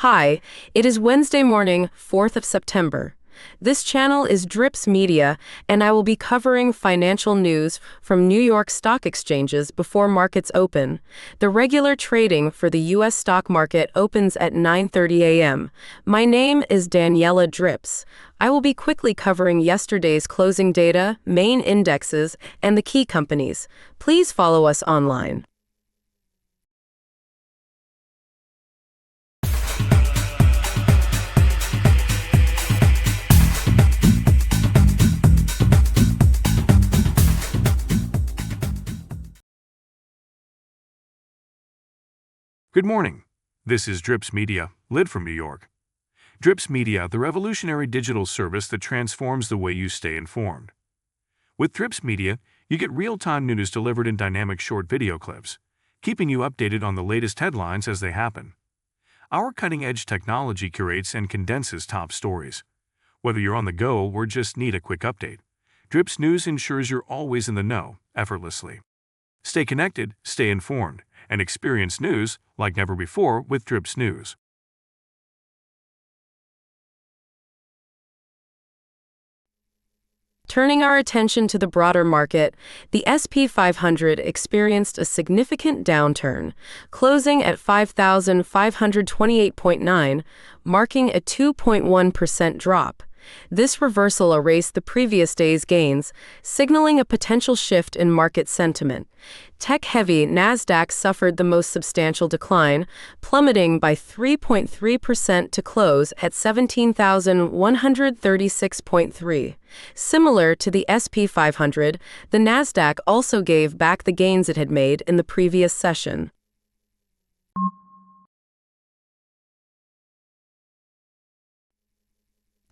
Hi, it is Wednesday morning, 4th of September. This channel is Drips Media, and I will be covering financial news from New York stock exchanges before markets open. The regular trading for the U.S. stock market opens at 9:30 a.m. My name is Daniela Drips. I will be quickly covering yesterday's closing data, main indexes, and the key companies. Please follow us online. Good morning. This is Drips Media, lid from New York. Drips Media, the revolutionary digital service that transforms the way you stay informed. With Drips Media, you get real-time news delivered in dynamic short video clips, keeping you updated on the latest headlines as they happen. Our cutting-edge technology curates and condenses top stories. Whether you're on the go or just need a quick update, Drips News ensures you're always in the know, effortlessly. Stay connected, stay informed, and experience news like never before with Drips News. Turning our attention to the broader market, the S&P 500 experienced a significant downturn, closing at 5,528.9, marking a 2.1% drop. This reversal erased the previous day's gains, signaling a potential shift in market sentiment. Tech-heavy NASDAQ suffered the most substantial decline, plummeting by 3.3% to close at 17,136.3. Similar to the S&P 500, the NASDAQ also gave back the gains it had made in the previous session.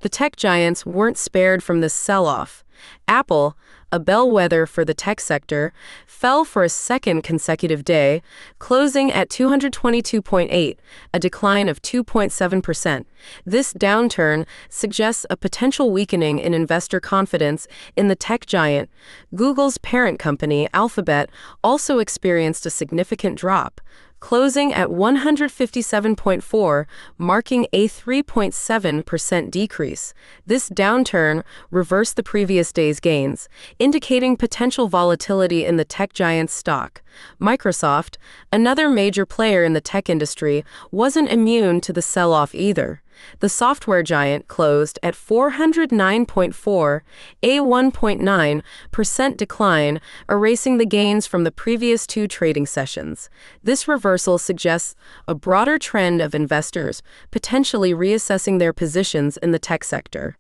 The tech giants weren't spared from this sell-off. Apple, a bellwether for the tech sector, fell for a second consecutive day, closing at 222.8, a decline of 2.7%. This downturn suggests a potential weakening in investor confidence in the tech giant. Google's parent company, Alphabet, also experienced a significant drop, closing at 157.4, marking a 3.7% decrease. This downturn reversed the previous day's gains, indicating potential volatility in the tech giant's stock. Microsoft, another major player in the tech industry, wasn't immune to the sell-off either. The software giant closed at 409.4, a 1.9% decline, erasing the gains from the previous two trading sessions. This reversal suggests a broader trend of investors potentially reassessing their positions in the tech sector.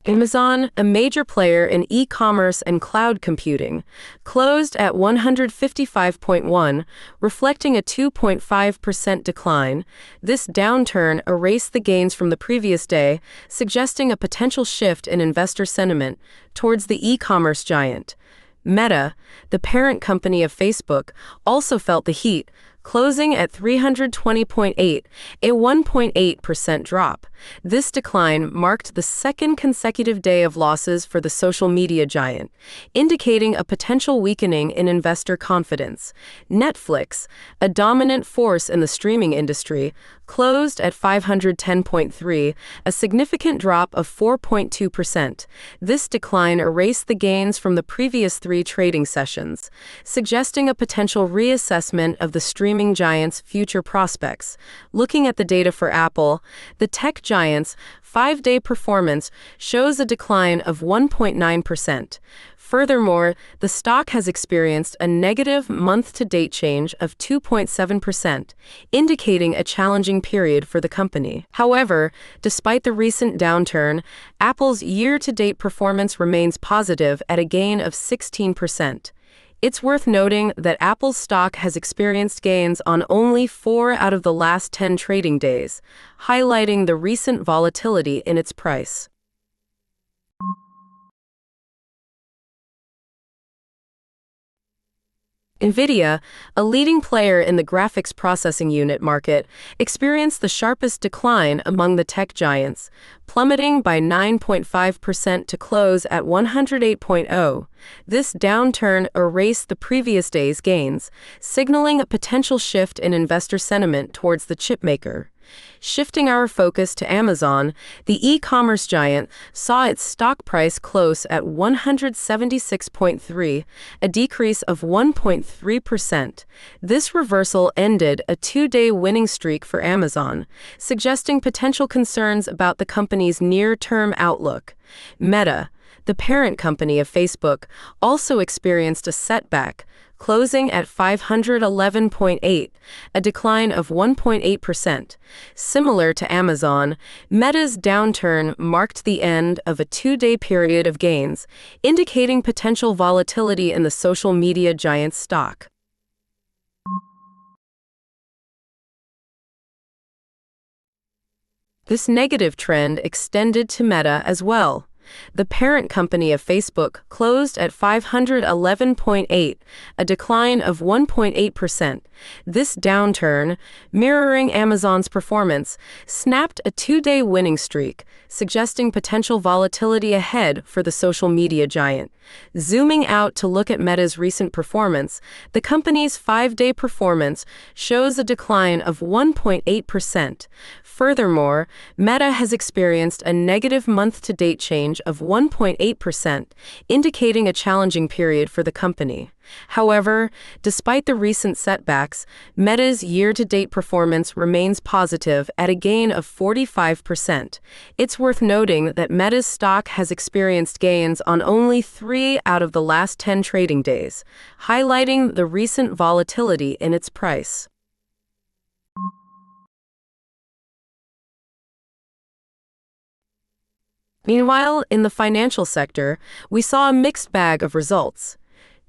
Amazon, a major player in e-commerce and cloud computing, closed at 155.1, reflecting a 2.5% decline. This downturn erased the gains from the previous day, suggesting a potential shift in investor sentiment towards the e-commerce giant. Meta, the parent company of Facebook, also felt the heat, closing at 320.8, a 1.8% drop. This decline marked the second consecutive day of losses for the social media giant, indicating a potential weakening in investor confidence. Netflix, a dominant force in the streaming industry, closed at 510.3, a significant drop of 4.2%. This decline erased the gains from the previous three trading sessions, suggesting a potential reassessment of the streaming giant's future prospects. Looking at the data for Apple, the tech giant's 5-day performance shows a decline of 1.9%. Furthermore, the stock has experienced a negative month-to-date change of 2.7%, indicating a challenging period for the company. However, despite the recent downturn, Apple's year-to-date performance remains positive at a gain of 16%. It's worth noting that Apple's stock has experienced gains on only 4 out of the last 10 trading days, highlighting the recent volatility in its price. NVIDIA, a leading player in the graphics processing unit market, experienced the sharpest decline among the tech giants, plummeting by 9.5% to close at 108.0. This downturn erased the previous day's gains, signaling a potential shift in investor sentiment towards the chipmaker. Shifting our focus to Amazon, the e-commerce giant saw its stock price close at 176.3, a decrease of 1.3%. This reversal ended a two-day winning streak for Amazon, suggesting potential concerns about the company's near-term outlook. Meta, the parent company of Facebook, also experienced a setback, closing at 511.8, a decline of 1.8%. Similar to Amazon, Meta's downturn marked the end of a two-day period of gains, indicating potential volatility in the social media giant's stock. This negative trend extended to Meta as well. The parent company of Facebook closed at 511.8, a decline of 1.8%. This downturn, mirroring Amazon's performance, snapped a two-day winning streak, suggesting potential volatility ahead for the social media giant. Zooming out to look at Meta's recent performance, the company's five-day performance shows a decline of 1.8%. Furthermore, Meta has experienced a negative month-to-date change of 1.8%, indicating a challenging period for the company. However, despite the recent setbacks, Meta's year-to-date performance remains positive at a gain of 45%. It's worth noting that Meta's stock has experienced gains on only 3 out of the last 10 trading days, highlighting the recent volatility in its price. Meanwhile, in the financial sector, we saw a mixed bag of results.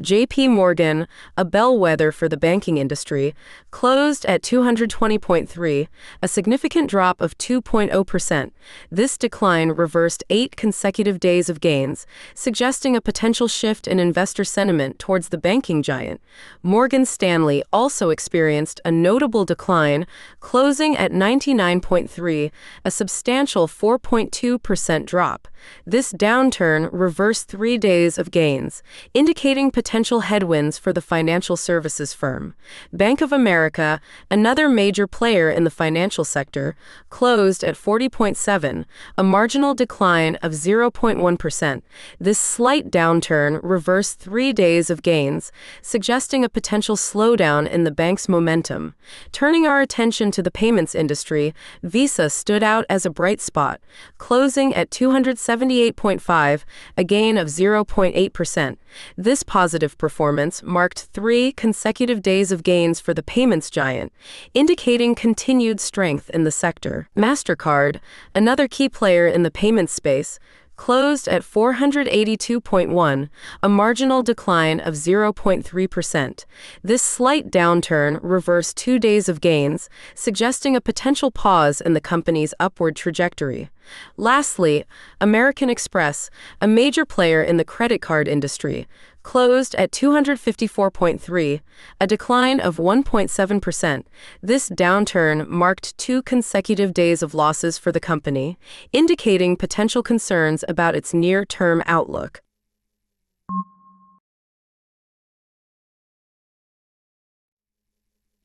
J.P. Morgan, a bellwether for the banking industry, closed at 220.3, a significant drop of 2.0%. This decline reversed 8 consecutive days of gains, suggesting a potential shift in investor sentiment towards the banking giant. Morgan Stanley also experienced a notable decline, closing at 99.3, a substantial 4.2% drop. This downturn reversed 3 days of gains, indicating potential headwinds for the financial services firm. Bank of America, another major player in the financial sector, closed at 40.7, a marginal decline of 0.1%. This slight downturn reversed 3 days of gains, suggesting a potential slowdown in the bank's momentum. Turning our attention to the payments industry, Visa stood out as a bright spot, closing at 278.5, a gain of 0.8%. This positive performance marked 3 consecutive days of gains for the payments giant, indicating continued strength in the sector. MasterCard, another key player in the payments space, closed at 482.1, a marginal decline of 0.3%. This slight downturn reversed 2 days of gains, suggesting a potential pause in the company's upward trajectory. Lastly, American Express, a major player in the credit card industry, closed at 254.3, a decline of 1.7%. This downturn marked 2 consecutive days of losses for the company, indicating potential concerns about its near-term outlook.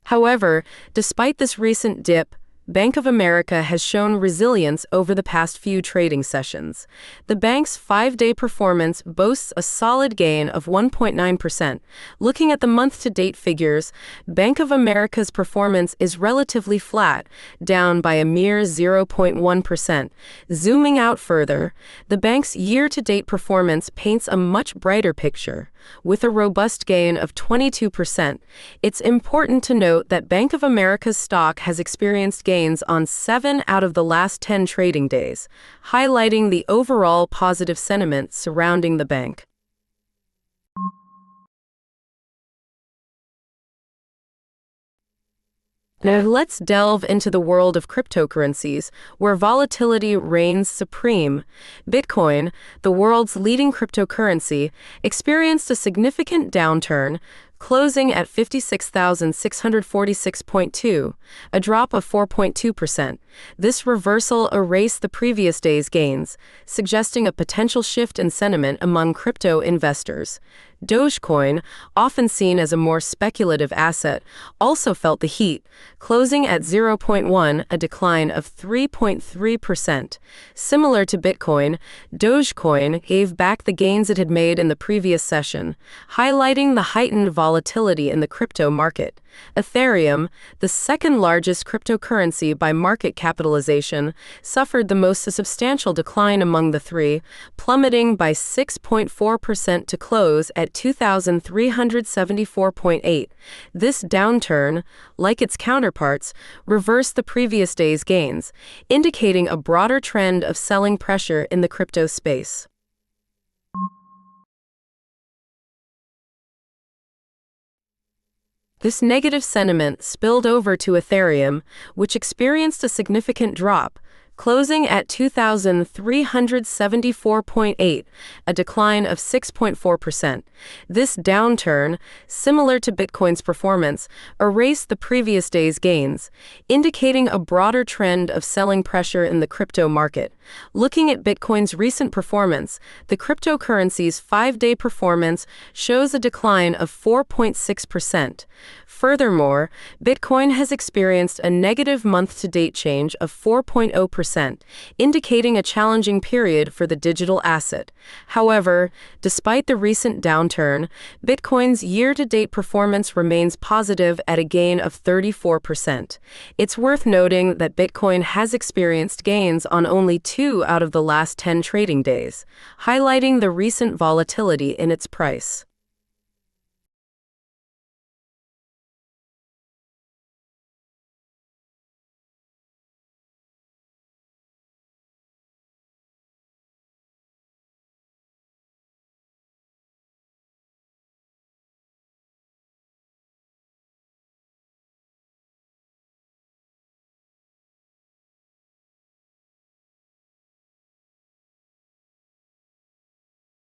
However, despite this recent dip, Bank of America has shown resilience over the past few trading sessions. The bank's 5-day performance boasts a solid gain of 1.9%. Looking at the month-to-date figures, Bank of America's performance is relatively flat, down by a mere 0.1%. Zooming out further, the bank's year-to-date performance paints a much brighter picture. With a robust gain of 22%, it's important to note that Bank of America's stock has experienced gains on 7 out of the last 10 trading days, highlighting the overall positive sentiment surrounding the bank. Now let's delve into the world of cryptocurrencies, where volatility reigns supreme. Bitcoin, the world's leading cryptocurrency, experienced a significant downturn, closing at 56,646.2, a drop of 4.2%. This reversal erased the previous day's gains, suggesting a potential shift in sentiment among crypto investors. Dogecoin, often seen as a more speculative asset, also felt the heat, closing at 0.1, a decline of 3.3%. Similar to Bitcoin, Dogecoin gave back the gains it had made in the previous session, highlighting the heightened volatility in the crypto market. Ethereum, the second largest cryptocurrency by market capitalization, suffered the most substantial decline among the three, plummeting by 6.4% to close at 2,374.8. This downturn, like its counterparts, reversed the previous day's gains, indicating a broader trend of selling pressure in the crypto space. This negative sentiment spilled over to Ethereum, which experienced a significant drop, closing at 2,374.8, a decline of 6.4%. This downturn, similar to Bitcoin's performance, erased the previous day's gains, indicating a broader trend of selling pressure in the crypto market. Looking at Bitcoin's recent performance, the cryptocurrency's 5-day performance shows a decline of 4.6%. Furthermore, Bitcoin has experienced a negative month-to-date change of 4.0%, indicating a challenging period for the digital asset. However, despite the recent downturn, Bitcoin's year-to-date performance remains positive at a gain of 34%. It's worth noting that Bitcoin has experienced gains on only 2 out of the last 10 trading days, highlighting the recent volatility in its price.